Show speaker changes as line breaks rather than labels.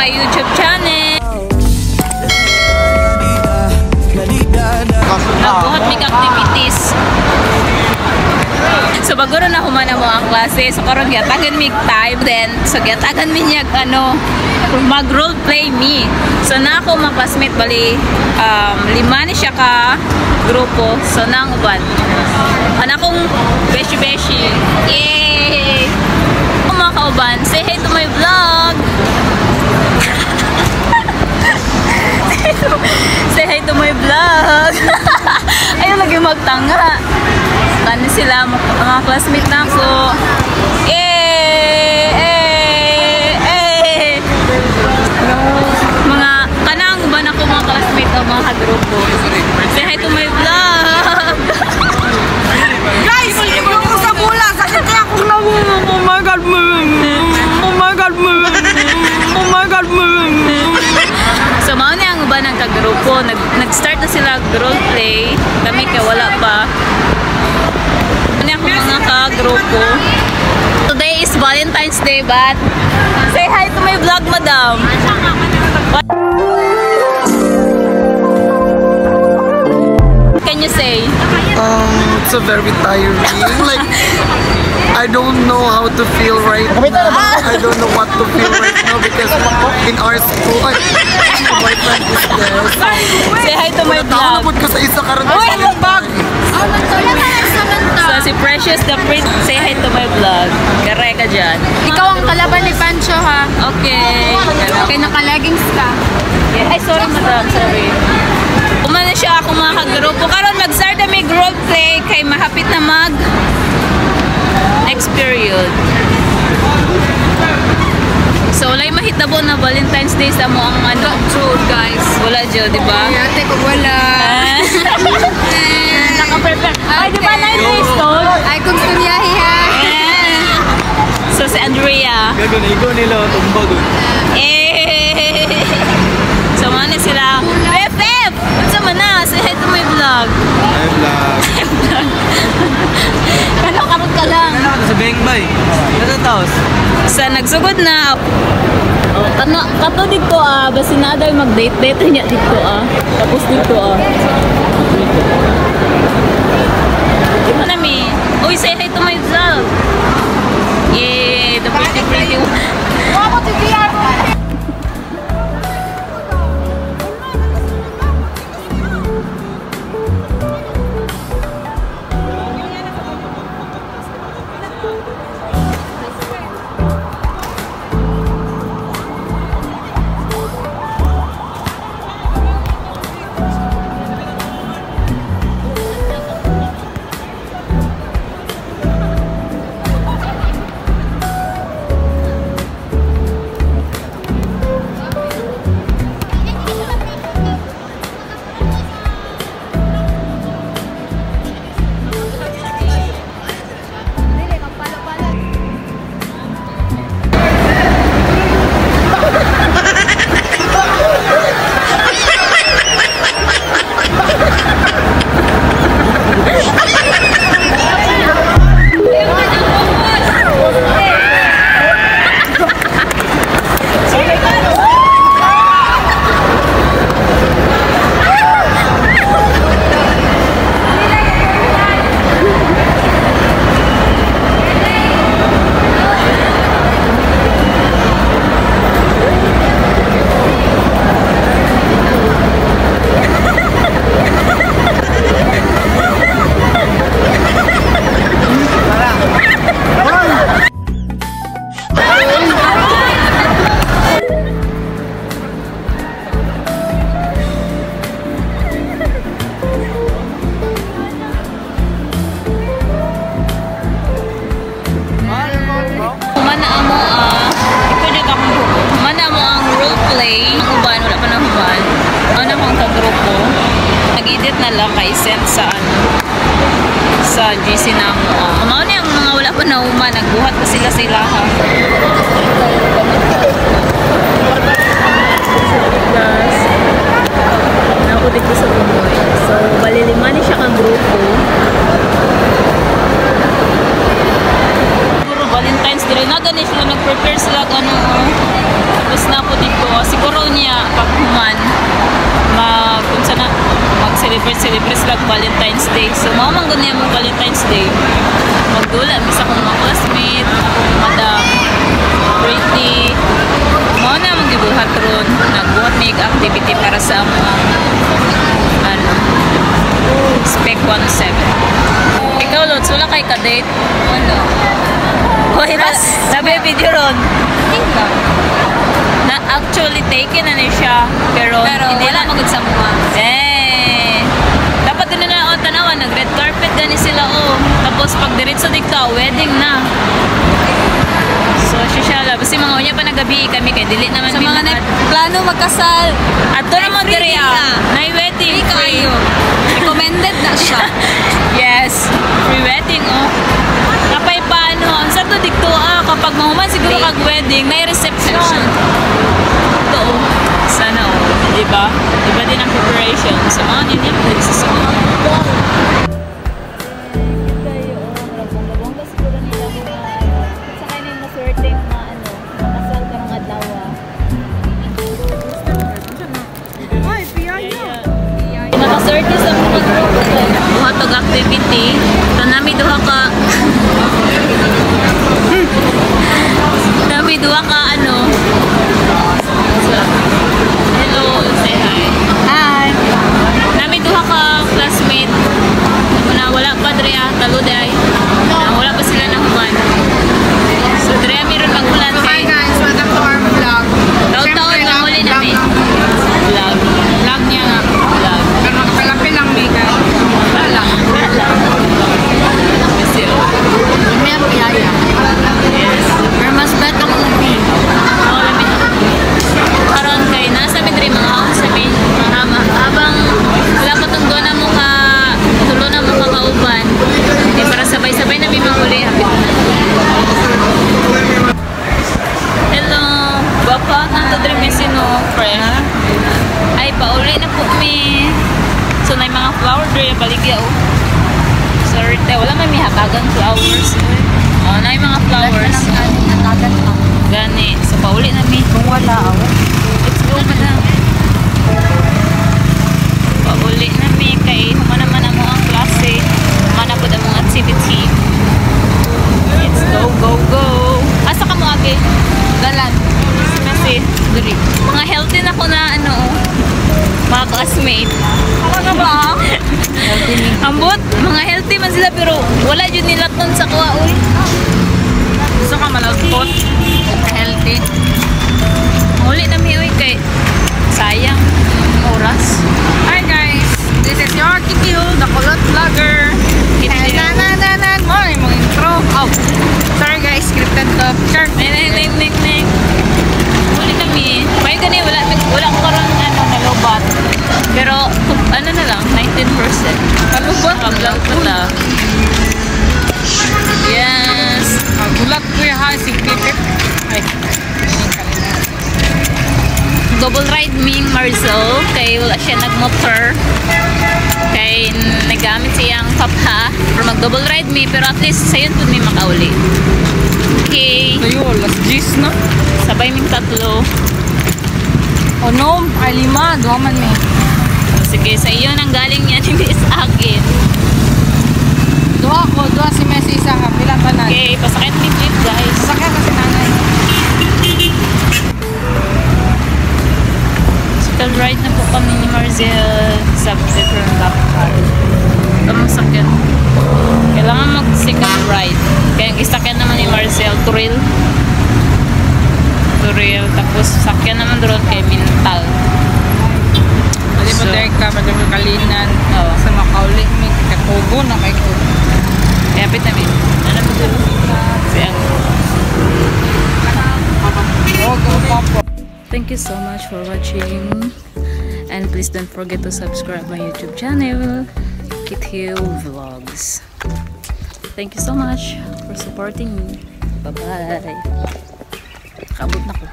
my YouTube channel. Nagbuhat mig activities. So baguro na humana mo ang klase. So karon gyatagan mig time then so gyatagan mi niya mag role play me. So na ako mapasmit bali 5 ni siya ka grupo. So nang uban. Ana kong beshi. Yay! Mga kauban, say hi to my vlog. Say hi to my vlog. Ayun lagi magtanga. Kani sila mga classmate na ko. Mga kanang ba na ko mga classmate o mga grupo. Say hi to my vlog.
Guys, ibig ko sa bula. Sakit kaya ako na oh my god, oh my god, oh my god.
So mao ni ang uban ng kagrupo. Nag-start na sila role play. Kami kay wala pa. Ano ang mga kagrupo. Today is Valentine's Day, but say hi to my vlog, madam. What can you say?
It's a very tiring. Like, I don't know how to feel right now. I don't know what to feel right now because in our school, my boyfriend is there.
Say hi to my vlog.
Ko sa isa karon
bag. So si Precious the Prince, say hi to my vlog. Kare ka dyan.
Ikaw ang kalaban ni Pancho, ha?
Okay.
Okay, naka-leggings ka.
Ay, sorry madam, sorry. Umano siya ako mga kagrupo. Karon mag-start na may role play kay mahapit na mag next period. So, wala'y mahitabo na Valentine's Day sa mo ang ano.
True, guys.
Wala dyan, di ba?
Ate ko wala.
Naka-prepare. Ay, di ba 9 days to?
Ay, kung suryahi, ha?
So, si Andrea.
Gagon, ikaw nila, tumbag.
So, mana sila. BFF! Unsa man na? Say hi to my vlog.
Hi, vlog.
Ano karot ka lang?
Sa Bengbay. Nasa taos.
Sa nagsugod na. Kato dito basi na daw mag-date niya dito Tapos dito Di mo na mi. Uy, say hi to my vlog. Yeah, the pretty one. na lang kay send sa sa GC na mo. Mao ni ang mga wala pa na uma nagbuhat pa sila ha. Plus ako dito sa Bumoy. So bali 5 ni siya kang grupo. Siguro Valentine's Day na gani sila nag-prepare sila tapos na po dito Valentine's Day. So, mamang ganyan mo Valentine's Day. Magdula, bisa kong mga classmate, madam, pretty. Mao na magibuhat ron. Nagbuhat may activity para sa mga Spec 17. Ikaw, Lods, wala kay ka-date?
Wala.
Hoy, sabi video ron.
Tingka.
Na actually taken na siya. Pero hindi
wala
na
magagsamuha.
Dapat din na ako tanawan. Nag-red carpet gani sila, oh. Tapos pag diretso dito, wedding na. So, siya basta mga unya pa nagabi kami kay dili naman
Sa mga plano magkasal.
At to naman
free
diri
ka.
na wedding
Free kayo. Recommended na siya.
Yes, free wedding, oh. Kapay paano, sa to dikto kapag mahuman siguro kag wedding, may reception. Ito, oh. Sana, oh. Diba? Diba din ang preparation. So, mga yun yung nagsisimula. Nakaserte sa mga group buha tog activity so nami duha ka hello, say hi.
Hi.
Nami duha ka classmate na wala pa diri talo day na wala pa sila nahuman so diri mi ron magulan
Hi
kay
guys, welcome to our vlog.
taon-taon na muli namin vlog niya nga vlog
Pero magkalapin lang may guys. Wala.
kasi
May piyaya.
yes
Pero mas better kung hindi.
karon kay nasa midri mga house sa main habang wala pa tong na mo ka tulo na mo ka kauban di para sabay-sabay na may mahuli hapit na. Hello bapa nanto diri mi sino fresh ay pauli na po mi so na mga flower diri baligya oh sorry te wala man mi hatagan flowers oh na mga flowers
Natagan pa.
gani so pauli na mi
Kung wala ako.
let's go madam pauli na mi kay humana man ang mga klase humana po ang mga activity let's go go go asa ka mo agi
Galan.
kasi
Diri.
mga healthy na ko na ano mga classmate
Talaga ba?
ambot mga healthy man sila pero wala yun nila ton sa kuha uy gusto ka malagpot
Healthy.
uli na mi uy kay sayang ang oras.
Hi guys, this is your Kiki, the kulot vlogger. Nanananan mo, yung mga intro. Oh, sorry guys, scripted to. Sure.
Neng. Uli kami. May gani, wala ko karoon na lobat. Pero, ano na lang, 19%.
Kalubat?
Naka-vlog pa ta. Yes.
Gulat ko yung ha, si Pipip. Ay,
Double ride ming Marcel. Kay wala siya nag-motor. Kay nagamit siyang papa. Pero mag-double ride me. Pero at least, sayon po may makauli. Okay.
Tayo, last G's na.
Sabay ming tatlo.
O no, ay 5, 2 man may.
Sige, sa iyo nang galing yan, hindi sa akin.
2 ko, 2 si Messi isa ka, pila ka na.
Okay, pasakit ni Clip, guys.
Sakay kasi nanay.
Second ride na po kami ni Marcel sa different backpack. Kamasakyan. Kailangan mag-second ride. Kaya ang isakyan naman ni Marcel, Turil. Tapos sakyan naman doon kay Mintal.
Pwede mo direct ka, pwede mo kalinan.
Oo.
Sa makauli, may katubo na may kubo.
Kaya pit namin. Ano mo doon? Siyang. Thank you so much for watching. And please don't forget to subscribe my YouTube channel, Kit Hill Vlogs. Thank you so much for supporting me. Bye-bye. Kabot na ko.